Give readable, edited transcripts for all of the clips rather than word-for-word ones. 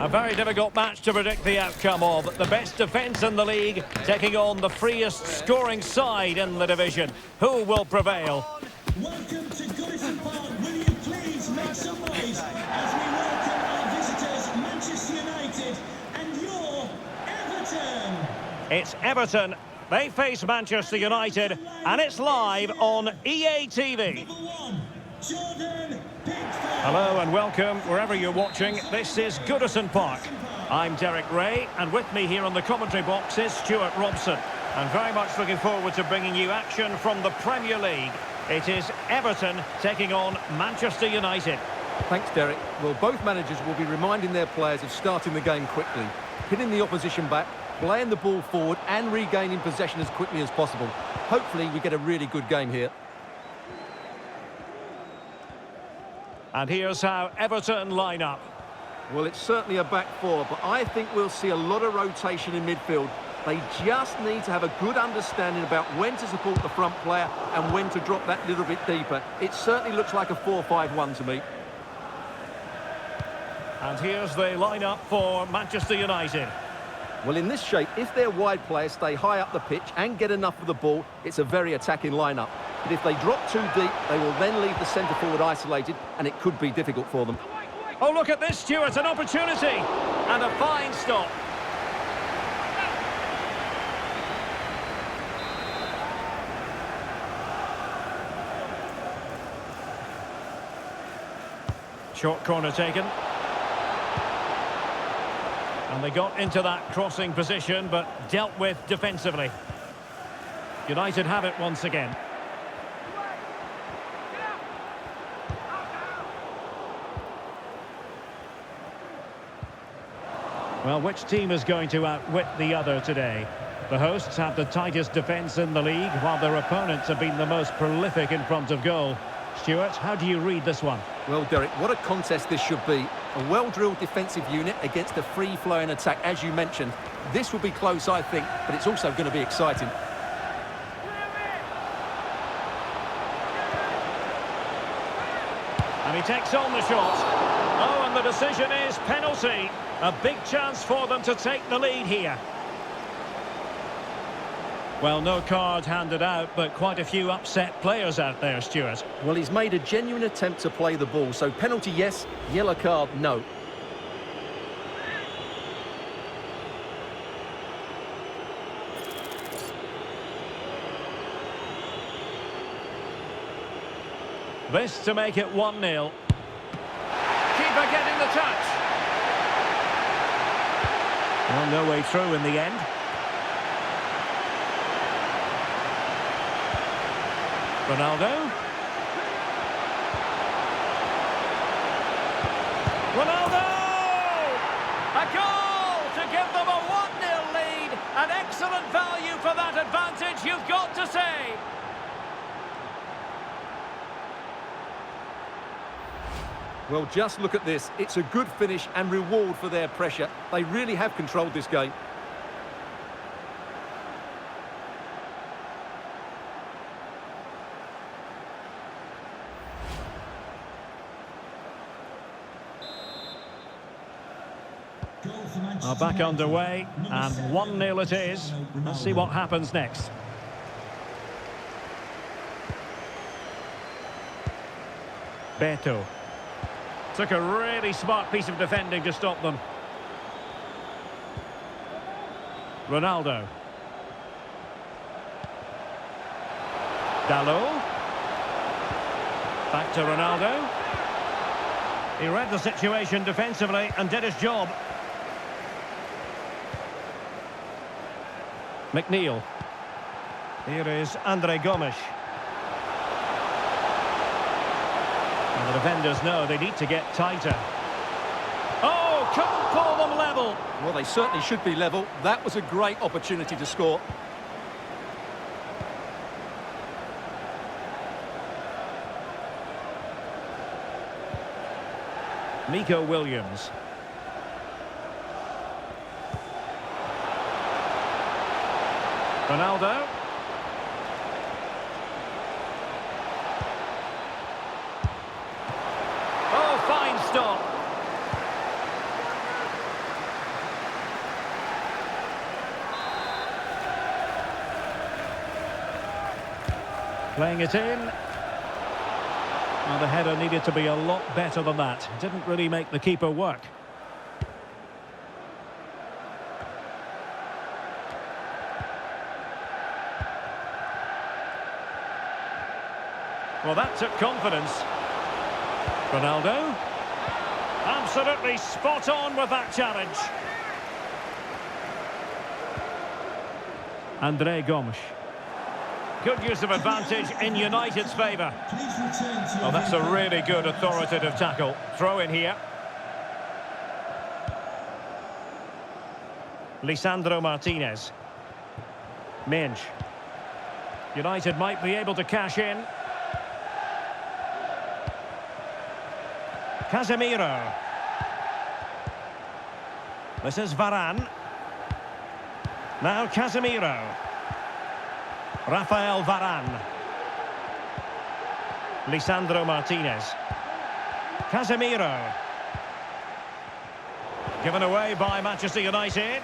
A very difficult match to predict the outcome of. The best defence in the league taking on the freest scoring side in the division. Who will prevail? Welcome to Goodison Park. Will you please make some noise as we welcome our visitors, Manchester United, and your Everton. It's Everton. They face Manchester United, and it's live on EA TV. Number 1, Jordan Pickford. Hello and welcome wherever you're watching. This is Goodison Park. I'm Derek Ray, and with me here on the commentary box is Stuart Robson. I'm very much looking forward to bringing you action from the Premier League. It is Everton taking on Manchester United. Thanks, Derek. Well, both managers will be reminding their players of starting the game quickly, hitting the opposition back, playing the ball forward and regaining possession as quickly as possible. Hopefully we get a really good game here. And here's how Everton line up. Well, it's certainly a back four, but I think we'll see a lot of rotation in midfield. They just need to have a good understanding about when to support the front player and when to drop that little bit deeper. It certainly looks like a 4-5-1 to me. And here's the lineup for Manchester United. Well, in this shape, if their wide players stay high up the pitch and get enough of the ball, it's a very attacking lineup. But if they drop too deep, they will then leave the centre forward isolated, and it could be difficult for them. Oh, look at this, Stuart, an opportunity. And a fine stop. Short corner taken. And they got into that crossing position, but dealt with defensively. United have it once again. Well, which team is going to outwit the other today? The hosts have the tightest defence in the league, while their opponents have been the most prolific in front of goal. Stuart, how do you read this one? Well, Derek, what a contest this should be. A well-drilled defensive unit against a free-flowing attack, as you mentioned. This will be close, I think, but it's also going to be exciting. And he takes on the shot. Oh, and the decision is penalty. A big chance for them to take the lead here. Well, no card handed out, but quite a few upset players out there, Stuart. Well, he's made a genuine attempt to play the ball, so penalty, yes, yellow card, no. This to make it 1-0. Keeper getting the touch. Well, no way through in the end. Ronaldo. Ronaldo! A goal to give them a 1-0 lead. An excellent value for that advantage, you've got to say. Well, just look at this. It's a good finish and reward for their pressure. They really have controlled this game. Are back underway, and 1-0 it is. Let's see what happens next. Beto. Took a really smart piece of defending to stop them. Ronaldo. Dalot. Back to Ronaldo. He read the situation defensively and did his job. McNeil. Here is Andre Gomes. And the defenders know they need to get tighter. Oh, couldn't pull them level. Well, they certainly should be level. That was a great opportunity to score. Nico Williams. Ronaldo. Oh, fine stop. Playing it in. Well, the header needed to be a lot better than that. Didn't really make the keeper work. Well, that took confidence. Ronaldo. Absolutely spot on with that challenge. Andre Gomes. Good use of advantage in United's favour. Oh, that's a really good authoritative tackle. Throw in here. Lisandro Martinez. Minge. United might be able to cash in. Casemiro. This is Varane. Now Casemiro. Rafael Varane. Lisandro Martinez. Casemiro. Given away by Manchester United.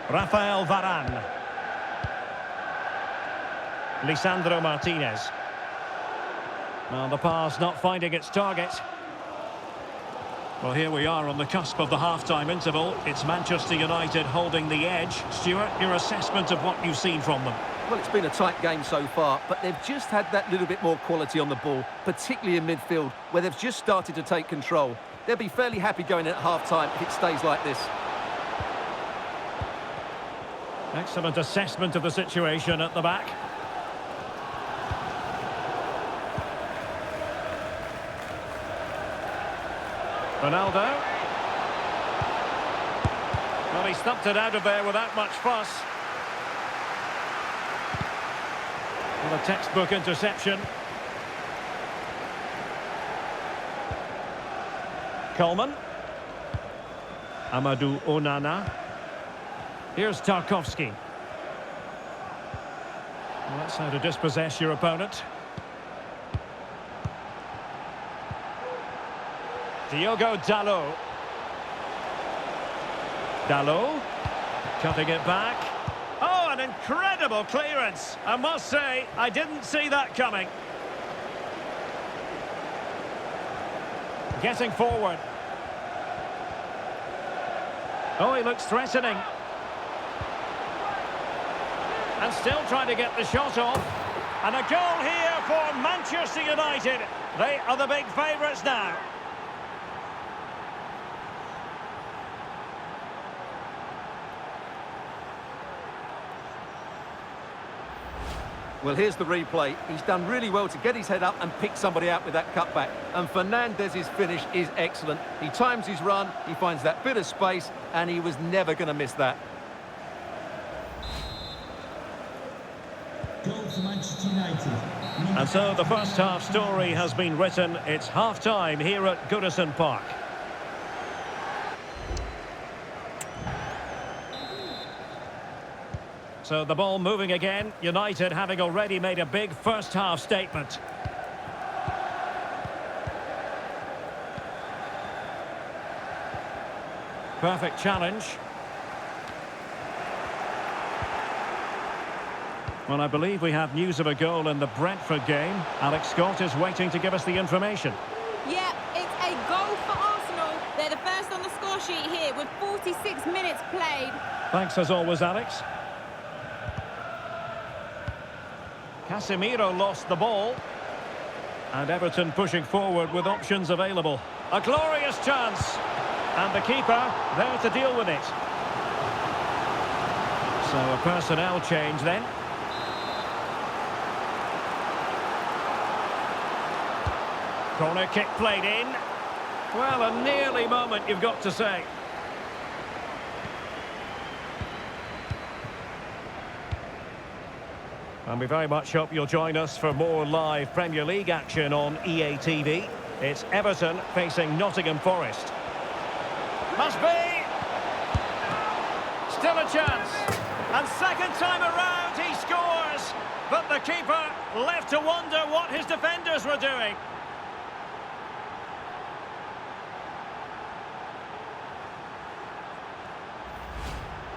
Rafael Varane. Lisandro Martinez. Well, the pass not finding its target. Well, here we are on the cusp of the half-time interval. It's Manchester United holding the edge. Stuart, your assessment of what you've seen from them? Well, it's been a tight game so far, but they've just had that little bit more quality on the ball, particularly in midfield, where they've just started to take control. They'll be fairly happy going in at half-time if it stays like this. Excellent assessment of the situation at the back. Ronaldo. Well, he stumped it out of there without much fuss. Well, a textbook interception. Coleman. Amadou Onana. Here's Tarkowski. Well, that's how to dispossess your opponent. Diogo Dalot. Dalot. Cutting it back. Oh, an incredible clearance. I must say, I didn't see that coming. Getting forward. Oh, he looks threatening. And still trying to get the shot off. And a goal here for Manchester United. They are the big favourites now. Well, here's the replay. He's done really well to get his head up and pick somebody out with that cutback. And Fernandez's finish is excellent. He times his run, he finds that bit of space, and he was never going to miss that. Goal for Manchester United. And so the first half story has been written. It's half-time here at Goodison Park. So the ball moving again. United having already made a big first half statement. Perfect challenge. Well, I believe we have news of a goal in the Brentford game. Alex Scott is waiting to give us the information. Yeah, it's a goal for Arsenal. They're the first on the score sheet here with 46 minutes played. Thanks as always, Alex. Casemiro lost the ball. And Everton pushing forward with options available. A glorious chance. And the keeper there to deal with it. So a personnel change then. Corner kick played in. Well, a nearly moment, you've got to say. And we very much hope you'll join us for more live Premier League action on EA TV. It's Everton facing Nottingham Forest. Must be! Still a chance. And second time around he scores. But the keeper left to wonder what his defenders were doing.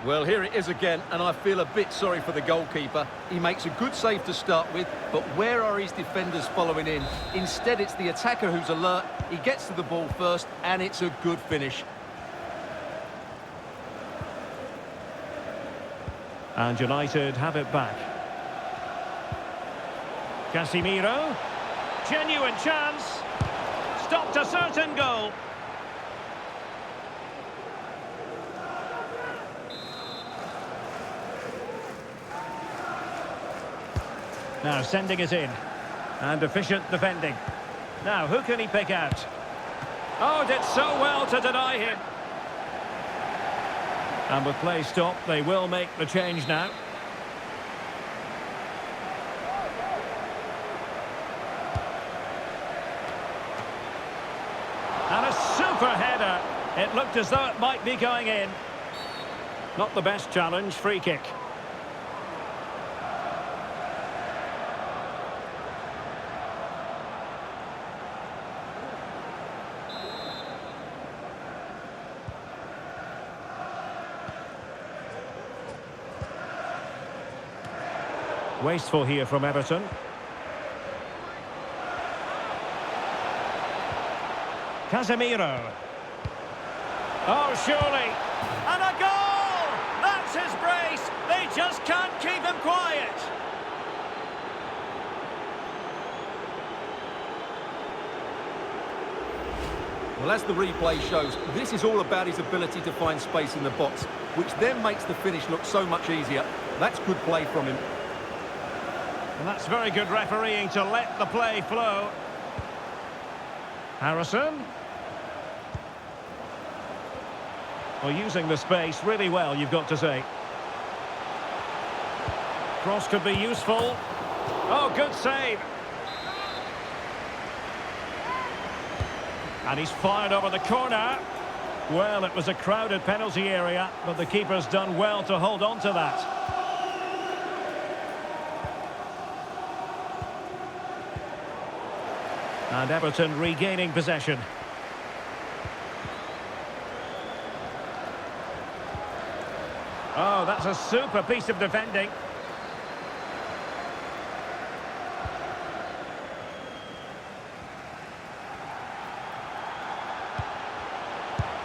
Well, here it is again, and I feel a bit sorry for the goalkeeper. He makes a good save to start with, but where are his defenders following in? Instead, it's the attacker who's alert. He gets to the ball first, and it's a good finish. And United have it back. Casemiro. Genuine chance. Stopped a certain goal. Now sending it in. And efficient defending. Now, who can he pick out? Oh, did so well to deny him. And with play stopped, they will make the change now. And a super header. It looked as though it might be going in. Not the best challenge, free kick. Wasteful here from Everton. Casemiro. Oh, surely. And a goal! That's his brace. They just can't keep him quiet. Well, as the replay shows, this is all about his ability to find space in the box, which then makes the finish look so much easier. That's good play from him. And that's very good refereeing to let the play flow. Harrison. Well, using the space really well, you've got to say. Cross could be useful. Oh, good save. And he's fired over the corner. Well, it was a crowded penalty area, but the keeper's done well to hold on to that. And Everton regaining possession. Oh, that's a super piece of defending.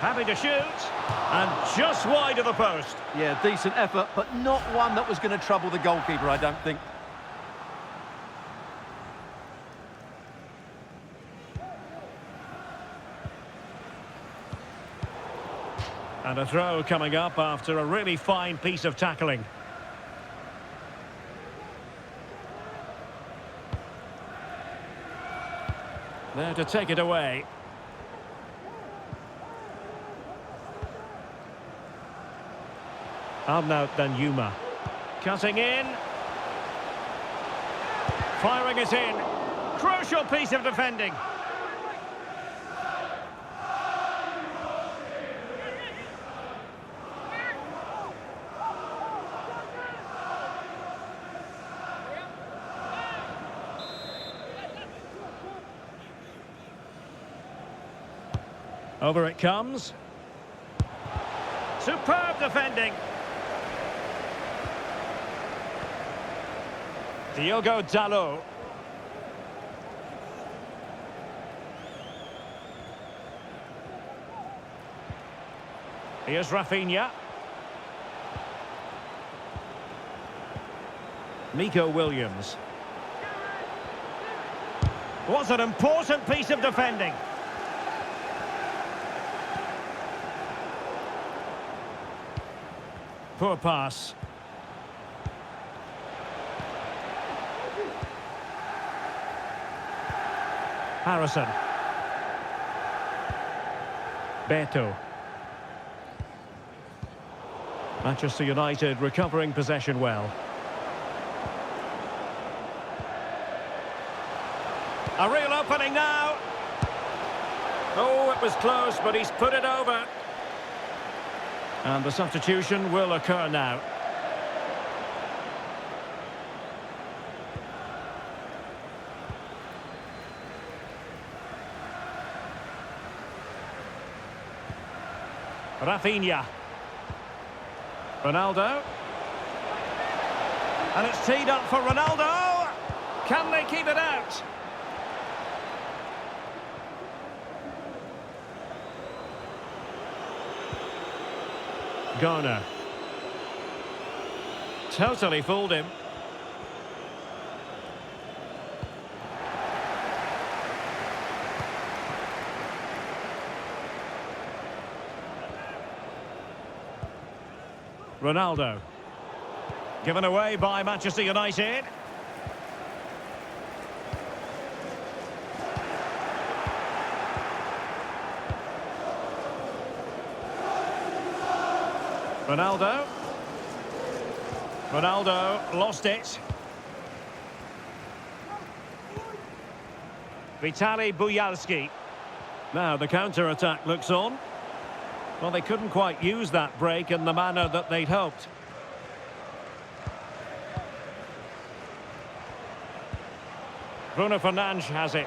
Happy to shoot. And just wide of the post. Yeah, decent effort, but not one that was going to trouble the goalkeeper, I don't think. And a throw coming up after a really fine piece of tackling. There to take it away. Arnaut Danjuma. Cutting in. Firing it in. Crucial piece of defending. Over it comes. Superb defending. Diogo Dalot. Here's Rafinha. Nico Williams. What an important piece of defending. Poor pass. Harrison. Beto. Manchester United recovering possession well. A real opening now. Oh, it was close, but he's put it over. And the substitution will occur now. Rafinha. Ronaldo. And it's teed up for Ronaldo. Can they keep it out? Garner. Totally fooled him. Ronaldo. Given away by Manchester United. Ronaldo. Ronaldo lost it. Vitaly Bujalski. Now the counter-attack looks on. Well, they couldn't quite use that break in the manner that they'd hoped. Bruno Fernandes has it.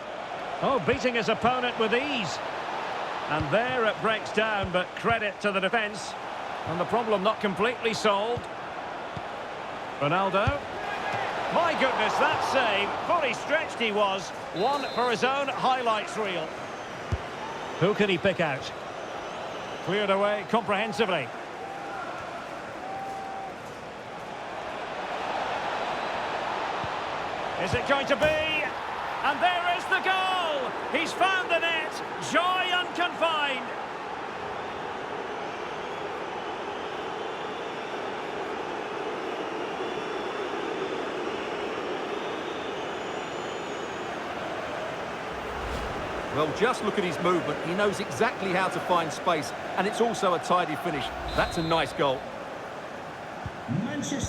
Oh, beating his opponent with ease. And there it breaks down, but credit to the defence. And the problem not completely solved. Ronaldo. My goodness, that save. Fully stretched he was. One for his own highlights reel. Who can he pick out? Cleared away comprehensively. Is it going to be? And there is the goal! He's found the net! Joy unconfined! Well, just look at his movement. He knows exactly how to find space, and it's also a tidy finish. That's a nice goal.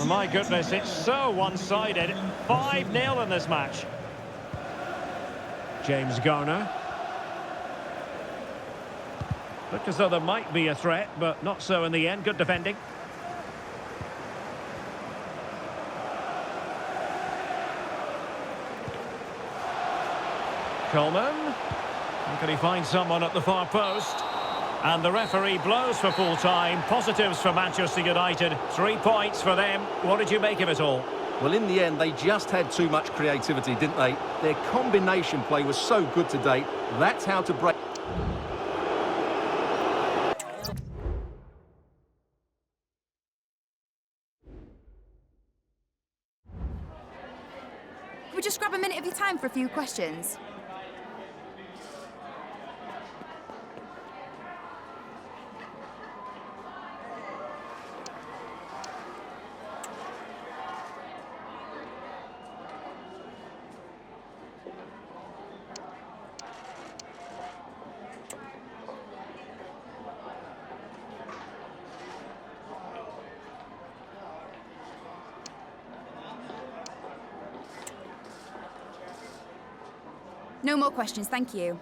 Oh my goodness, it's so one-sided. 5-0 in this match. James Garner. Looked as though there might be a threat, but not so in the end. Good defending. Coleman. And can he find someone at the far post? And the referee blows for full time. Positives for Manchester United. 3 points for them. What did you make of it all? Well, in the end, they just had too much creativity, didn't they? Their combination play was so good today. That's how to break. Could we just grab a minute of your time for a few questions? No more questions, thank you.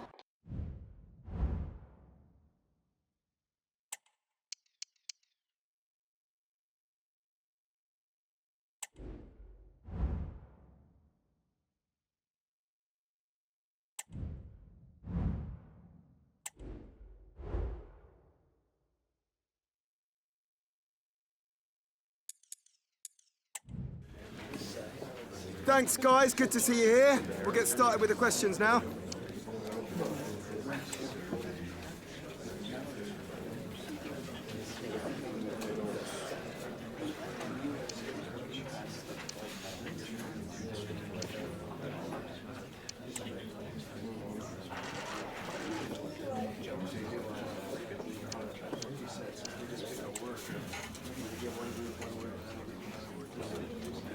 Thanks, guys. Good to see you here. We'll get started with the questions now.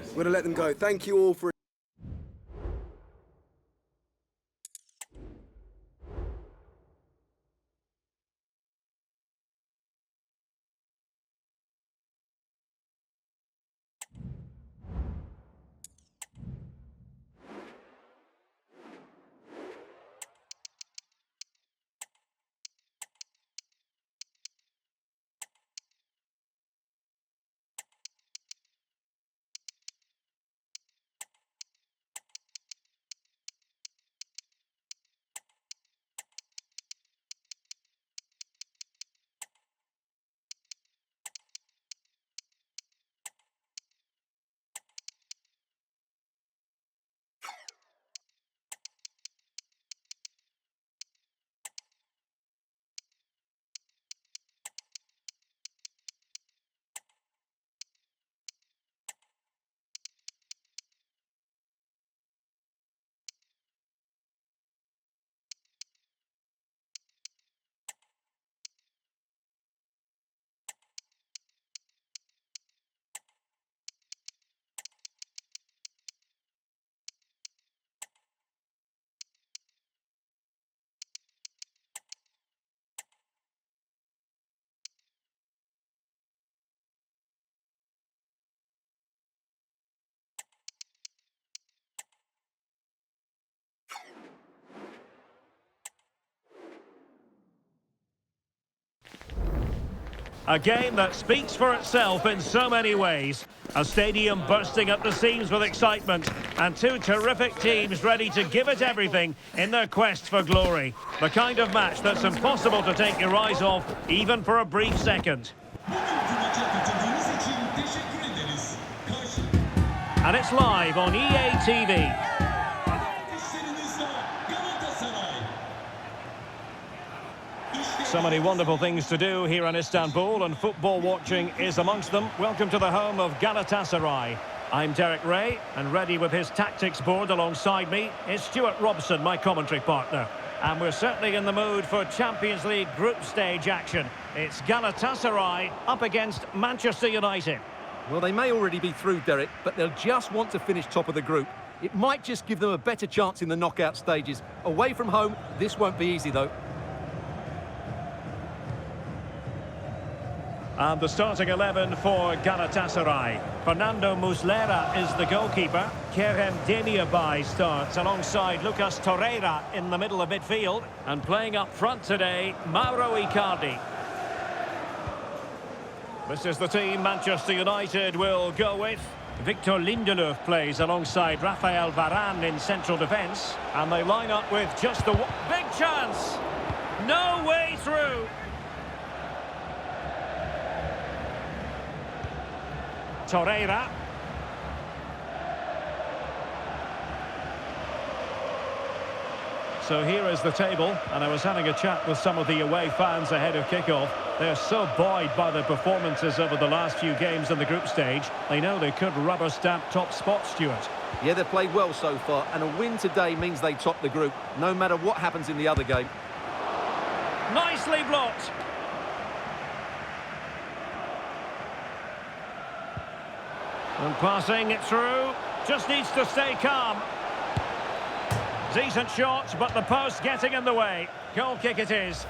We're going to let them go. Thank you all for... A game that speaks for itself in so many ways. A stadium bursting at the seams with excitement, and two terrific teams ready to give it everything in their quest for glory. The kind of match that's impossible to take your eyes off, even for a brief second. And it's live on EA TV. So many wonderful things to do here in Istanbul, and football watching is amongst them. Welcome to the home of Galatasaray. I'm Derek Ray, and ready with his tactics board alongside me is Stuart Robson, my commentary partner. And we're certainly in the mood for Champions League group stage action. It's Galatasaray up against Manchester United. Well, they may already be through, Derek, but they'll just want to finish top of the group. It might just give them a better chance in the knockout stages. Away from home, this won't be easy, though. And the starting 11 for Galatasaray. Fernando Muslera is the goalkeeper. Kerem Demirbay starts alongside Lucas Torreira in the middle of midfield. And playing up front today, Mauro Icardi. This is the team Manchester United will go with. Victor Lindelöf plays alongside Rafael Varane in central defence. And they line up with just the big chance. No way through. Torreira. So here is the table, and I was having a chat with some of the away fans ahead of kickoff. They're so buoyed by their performances over the last few games in the group stage. They know they could rubber stamp top spot, Stuart. Yeah, they've played well so far, and a win today means they top the group, no matter what happens in the other game. Nicely blocked. And passing it through, just needs to stay calm. Decent shot, but the post getting in the way. Goal kick it is.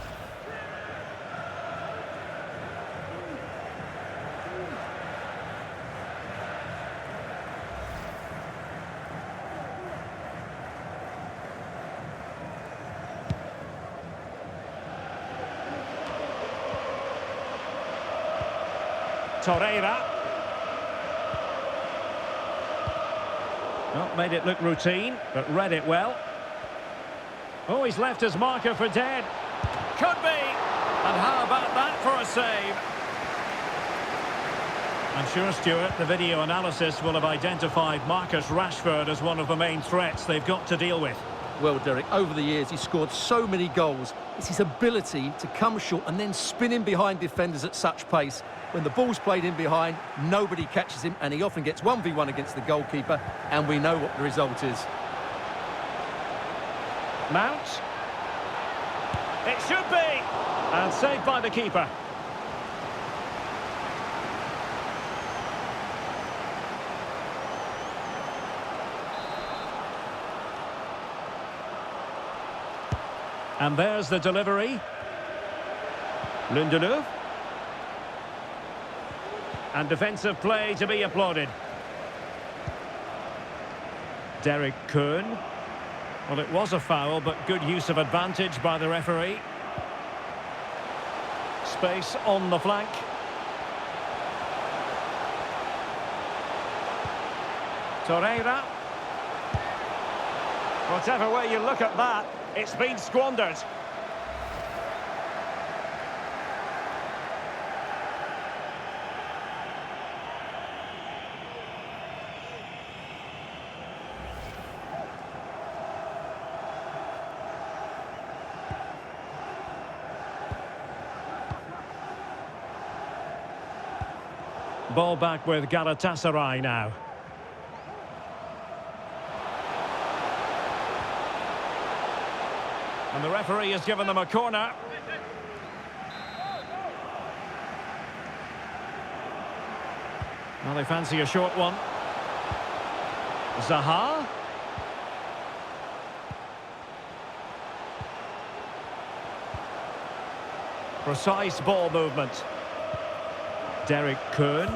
Torreira. Not made it look routine, but read it well. Oh, he's left his marker for dead. Could be. And how about that for a save? I'm sure, Stuart, the video analysis will have identified Marcus Rashford as one of the main threats they've got to deal with. Well, Derek, over the years, he's scored so many goals. It's his ability to come short and then spin in behind defenders at such pace. When the ball's played in behind, nobody catches him, and he often gets 1v1 against the goalkeeper, and we know what the result is. Mount. It should be. And saved by the keeper. And there's the delivery. Lindelöf. And defensive play to be applauded. Derek Kuhn. Well, it was a foul, but good use of advantage by the referee. Space on the flank. Torreira. Whatever way you look at that, it's been squandered. Ball back with Galatasaray now. And the referee has given them a corner. Well, they fancy a short one. Zaha. Precise ball movement. Derek Kuhn.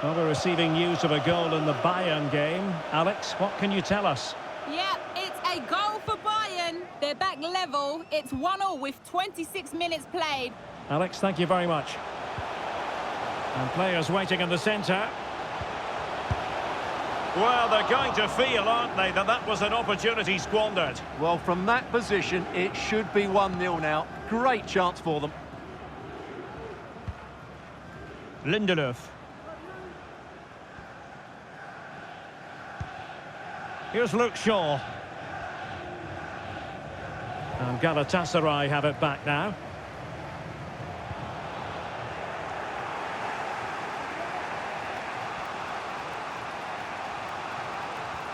Well, we're receiving news of a goal in the Bayern game. Alex, what can you tell us? Yeah, it's a goal for Bayern. They're back level. It's 1-1 with 26 minutes played. Alex, thank you very much. And players waiting in the centre. Well, they're going to feel, aren't they, that that was an opportunity squandered. Well, from that position, it should be 1-0 now. Great chance for them. Lindelöf. Here's Luke Shaw. And Galatasaray have it back now.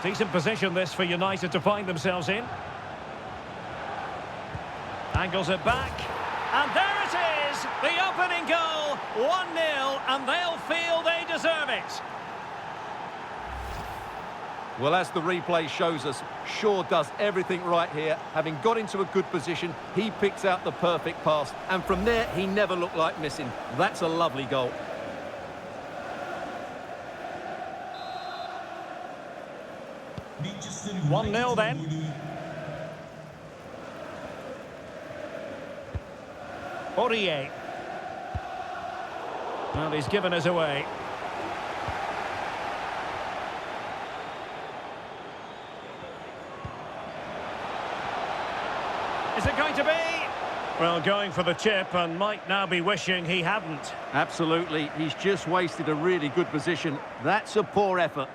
Decent position this for United to find themselves in. Angles it back. And there it is! The opening goal! 1-0, and they'll feel they deserve it. Well, as the replay shows us, Shaw does everything right here. Having got into a good position, he picks out the perfect pass. And from there, he never looked like missing. That's a lovely goal. Just 1-0 then. Aurier. Well, he's given us away. Is it going to be? Well, going for the chip and might now be wishing he hadn't. Absolutely. He's just wasted a really good position. That's a poor effort.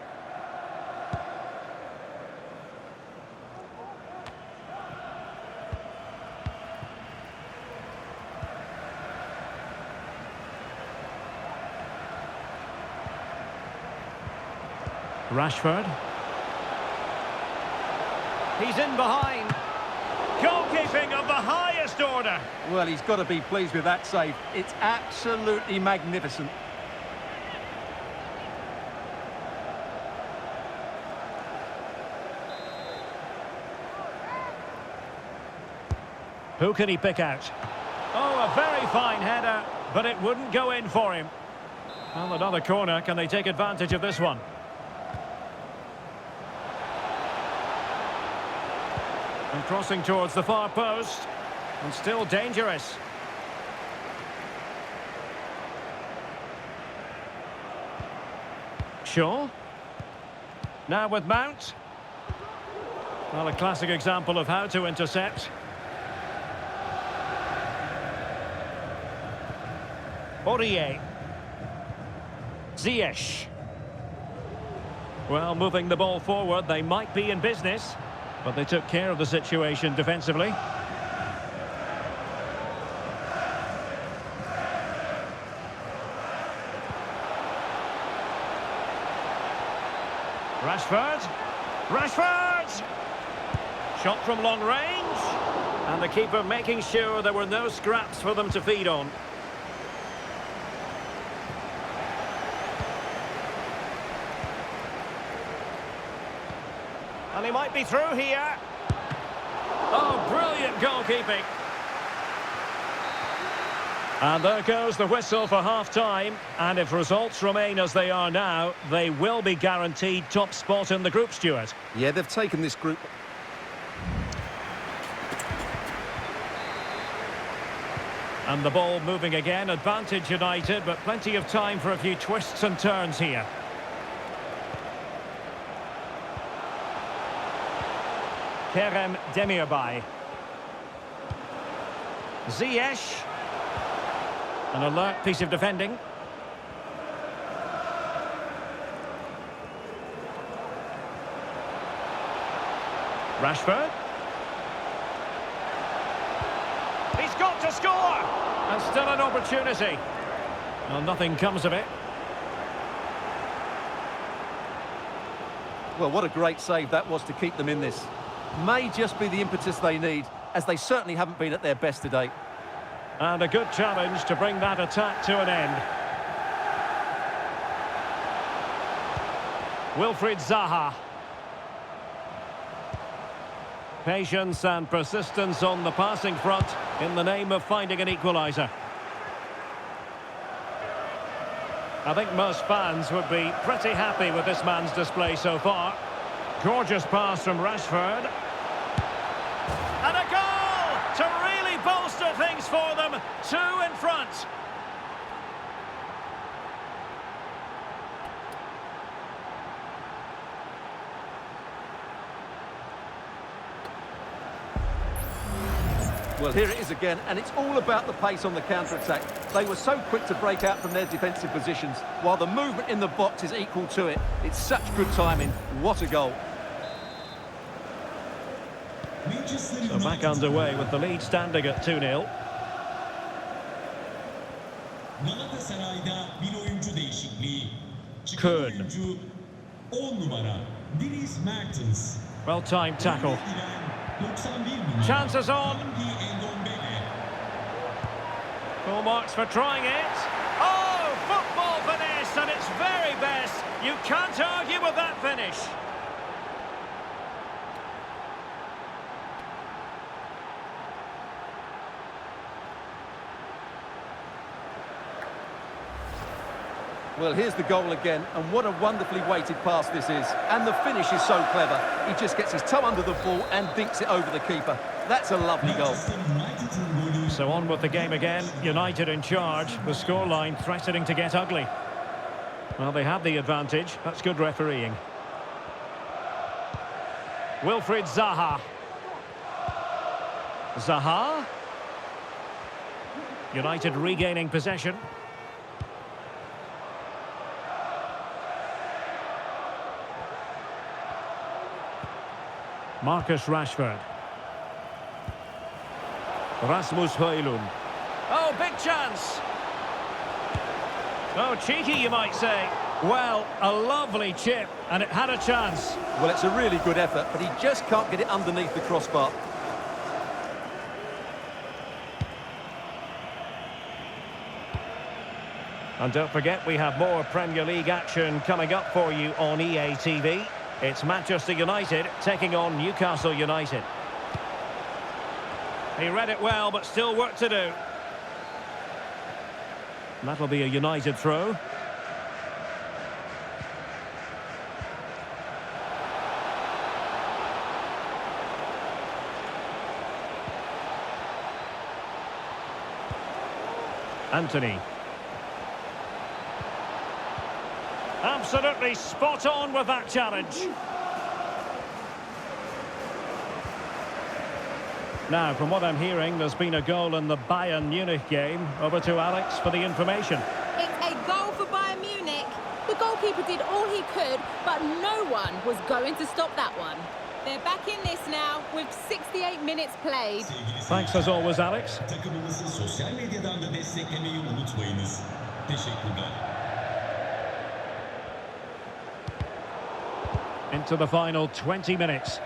Rashford. He's in behind. Goalkeeping of the highest order. Well, he's got to be pleased with that save. It's absolutely magnificent. Who can he pick out? Oh, a very fine header, but it wouldn't go in for him. Well, another corner. Can they take advantage of this one? And crossing towards the far post. And still dangerous. Shaw. Now with Mount. Well, a classic example of how to intercept. Aurier. Ziyech. Well, moving the ball forward, they might be in business. But they took care of the situation defensively. Rashford. Rashford! Shot from long range. And the keeper making sure there were no scraps for them to feed on. And he might be through here. Oh, brilliant goalkeeping. And there goes the whistle for half-time. And if results remain as they are now, they will be guaranteed top spot in the group, Stuart. Yeah, they've taken this group. And the ball moving again. Advantage United, but plenty of time for a few twists and turns here. Kerem Demirbay. Ziyech. An alert piece of defending. Rashford. He's got to score! And still an opportunity. Well, nothing comes of it. Well, what a great save that was to keep them in this. May just be the impetus they need, as they certainly haven't been at their best today. And a good challenge to bring that attack to an end. Wilfried Zaha. Patience and persistence on the passing front in the name of finding an equaliser. I think most fans would be pretty happy with this man's display so far. Gorgeous pass from Rashford. And a goal to really bolster things for them. 2 in front. Well, here it is again, and it's all about the pace on the counter-attack. They were so quick to break out from their defensive positions, while the movement in the box is equal to it. It's such good timing. What a goal. So back underway with the lead standing at 2-0. Galatasaray'da bir oyuncu değişikliği. Çıkan Kön. oyuncu 10 numara Dries Mertens. Well-timed tackle. 91 numara Chances on. Hangi Endombele. Full marks for trying it. Oh, football finish at its very best. You can't argue with that finish. Well, here's the goal again, and what a wonderfully weighted pass this is. And the finish is so clever. He just gets his toe under the ball and dinks it over the keeper. That's a lovely goal. Manchester United'ın golü. So on with the game again. United in charge. The scoreline threatening to get ugly. Well, they have the advantage. That's good refereeing. Wilfried Zaha. Zaha. United regaining possession. Marcus Rashford. Rasmus Højlund. Oh, big chance. Oh, cheeky, you might say. Well, a lovely chip, and it had a chance. Well, it's a really good effort, but he just can't get it underneath the crossbar. And don't forget, we have more Premier League action coming up for you on EA TV. It's Manchester United taking on Newcastle United. He read it well, but still work to do. And that'll be a United throw. Anthony. Absolutely spot on with that challenge. Now, from what I'm hearing, there's been a goal in the Bayern Munich game. Over to Alex for the information. It's a goal for Bayern Munich. The goalkeeper did all he could, but no one was going to stop that one. They're back in this now with 68 minutes played. Thanks as always, Alex. Takımımızı sosyal medyadan da desteklemeyi unutmayınız. Teşekkürler. Into the final 20 minutes.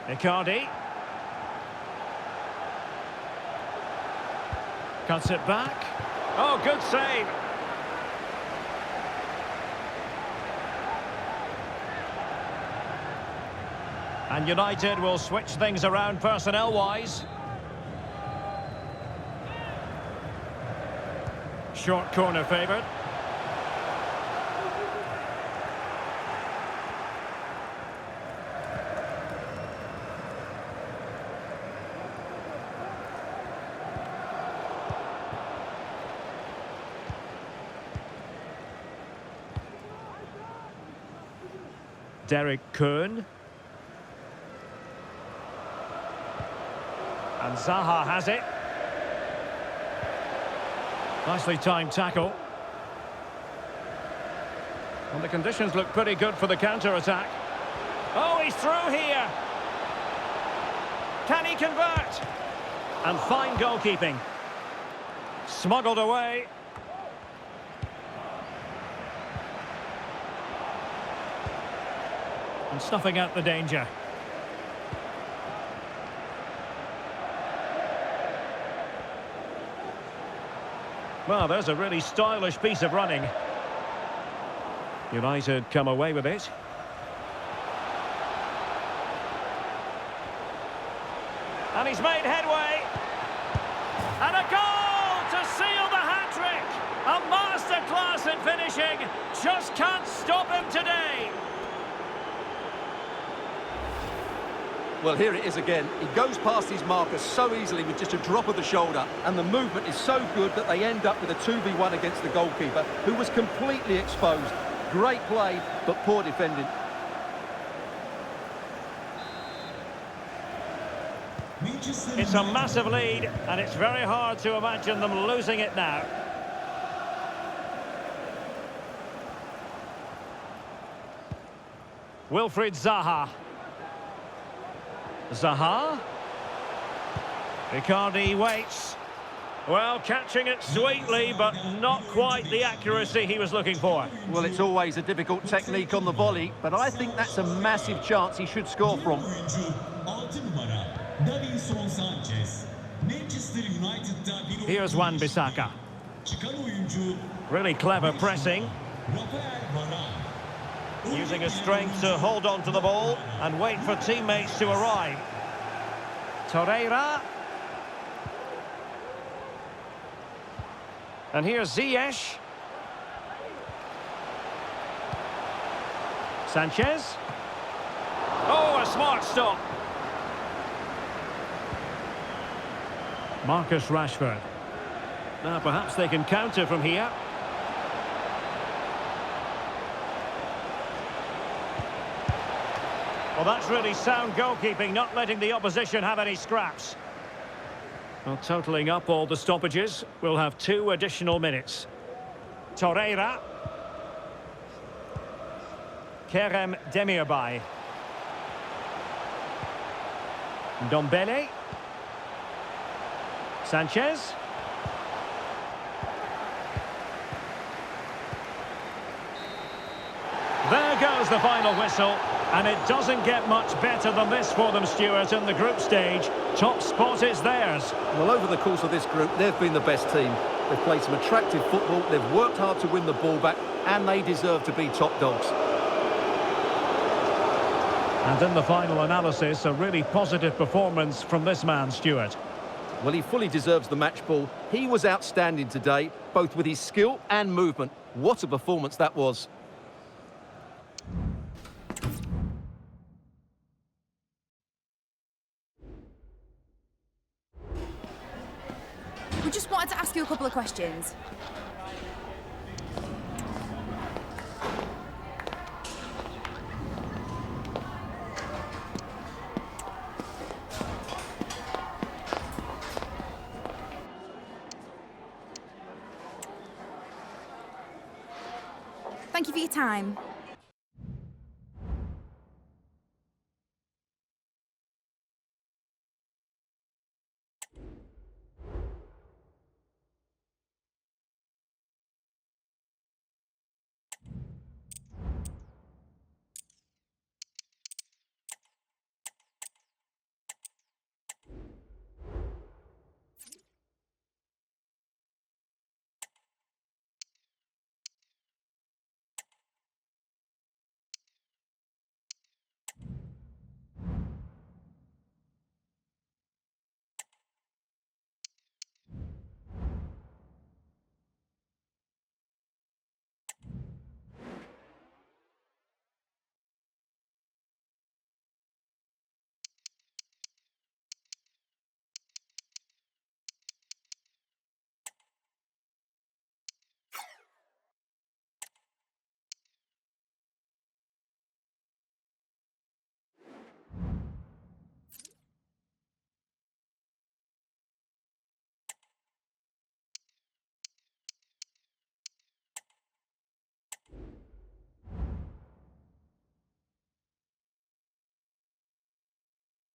Icardi. Cuts it back. Oh, good save. And United will switch things around personnel-wise. Short corner favoured. Derek Kön. And Zaha has it. Nicely timed tackle. And the conditions look pretty good for the counter-attack. Oh, he's through here. Can he convert? And fine goalkeeping. Smuggled away. And snuffing out the danger. Well, there's a really stylish piece of running. United come away with it. And he's made headway. And a goal to seal the hat-trick. A masterclass in finishing. Just can't stop him today. Well, here it is again. He goes past his marker so easily with just a drop of the shoulder, and the movement is so good that they end up with a 2v1 against the goalkeeper, who was completely exposed. Great play, but poor defending. It's a massive lead, and it's very hard to imagine them losing it now. Wilfried Zaha. Zaha. Icardi waits. Well, catching it sweetly, but not quite the accuracy he was looking for. Well, it's always a difficult technique on the volley, but I think that's a massive chance he should score from. Here's Wan-Bissaka. Really clever pressing. Using his strength to hold on to the ball and wait for teammates to arrive. Torreira. And here's Ziyech. Sanchez. Oh, a smart stop. Marcus Rashford. Now perhaps they can counter from here. Well, that's really sound goalkeeping, not letting the opposition have any scraps. Well, totalling up all the stoppages, we'll have 2 additional minutes. Torreira. Kerem Demirbay. Ndombele. Sanchez. There goes the final whistle. And it doesn't get much better than this for them, Stuart, in the group stage. Top spot is theirs. Well, over the course of this group, they've been the best team. They've played some attractive football, they've worked hard to win the ball back, and they deserve to be top dogs. And in the final analysis, a really positive performance from this man, Stuart. Well, he fully deserves the match ball. He was outstanding today, both with his skill and movement. What a performance that was. We just wanted to ask you a couple of questions. Thank you for your time.